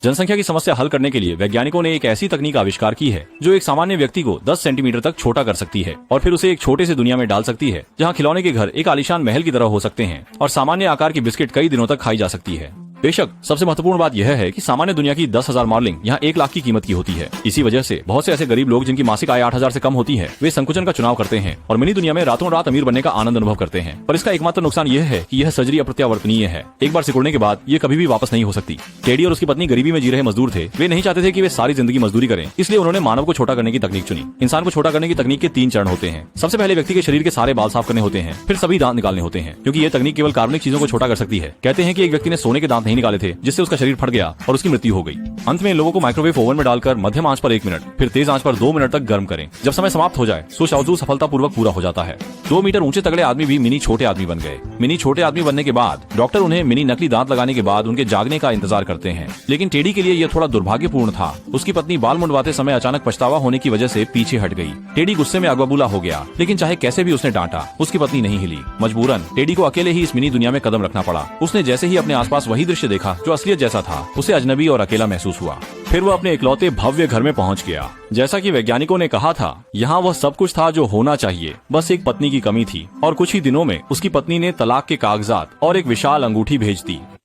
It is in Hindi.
जनसंख्या की समस्या हल करने के लिए वैज्ञानिकों ने एक ऐसी तकनीक आविष्कार की है जो एक सामान्य व्यक्ति को 10 सेंटीमीटर तक छोटा कर सकती है और फिर उसे एक छोटे से दुनिया में डाल सकती है, जहां खिलौने के घर एक आलीशान महल की तरह हो सकते हैं और सामान्य आकार की बिस्किट कई दिनों तक खाई जा सकती है। बेशक सबसे महत्वपूर्ण बात यह है कि सामान्य दुनिया की 10,000 मॉडलिंग यहाँ 1 लाख की कीमत की होती है। इसी वजह से बहुत से ऐसे गरीब लोग जिनकी मासिक आय 8,000 से कम होती है, वे संकुचन का चुनाव करते हैं और मिनी दुनिया में रातों रात अमीर बनने का आनंद अनुभव करते हैं। पर इसका एकमात्र नुकसान यह है कि यह सर्जरी अप्रत्यावर्तनीय है। एक बार सिकुड़ने के बाद ये कभी भी वापस नहीं हो सकती। टेडी और उसकी पत्नी गरीबी में जी रहे मजदूर थे। वे नहीं चाहते थे कि वे सारी जिंदगी मजदूरी करें, इसलिए उन्होंने मानव को छोटा करने की तकनीक चुनी। इंसान को छोटा करने की तकनीक के 3 चरण होते हैं। सबसे पहले व्यक्ति के शरीर के सारे बाल साफ करने होते हैं, फिर सभी दांत निकालने होते हैं, क्योंकि यह तकनीक केवल कार्बनिक चीजों को छोटा कर सकती है। कहते हैं कि एक व्यक्ति ने सोने के दांत नहीं निकाले थे, जिससे उसका शरीर फट गया और उसकी मृत्यु हो गई। अंत में इन लोगों को माइक्रोवेव ओवन में डालकर मध्यम आंच पर 1 मिनट, फिर तेज आंच पर 2 मिनट तक गर्म करें। जब समय समाप्त हो जाए तो शावजू सफलतापूर्वक पूरा हो जाता है। 2 मीटर ऊंचे तगड़े आदमी भी मिनी छोटे आदमी बन गए। मिनी छोटे आदमी बनने के बाद डॉक्टर उन्हें मिनी नकली दांत लगाने के बाद उनके जागने का इंतजार करते हैं। लेकिन टेडी के लिए यह थोड़ा दुर्भाग्यपूर्ण था। उसकी पत्नी बाल मुंडवाते समय अचानक पछतावा होने की वजह से पीछे हट गई। टेडी गुस्से में अगबबूला हो गया, लेकिन चाहे कैसे भी उसने डांटा, उसकी पत्नी नहीं हिली। मजबूरन टेडी को अकेले ही इस मिनी दुनिया में कदम रखना पड़ा। उसने जैसे ही अपने आसपास वही दृश्य देखा जो असलियत जैसा था, उसे अजनबी और अकेला महसूस हुआ। फिर वह अपने इकलौते भव्य घर में पहुंच गया। जैसा कि वैज्ञानिकों ने कहा था, यहाँ वह सब कुछ था जो होना चाहिए, बस एक पत्नी की कमी थी। और कुछ ही दिनों में उसकी पत्नी ने तलाक के कागजात और एक विशाल अंगूठी भेज दी।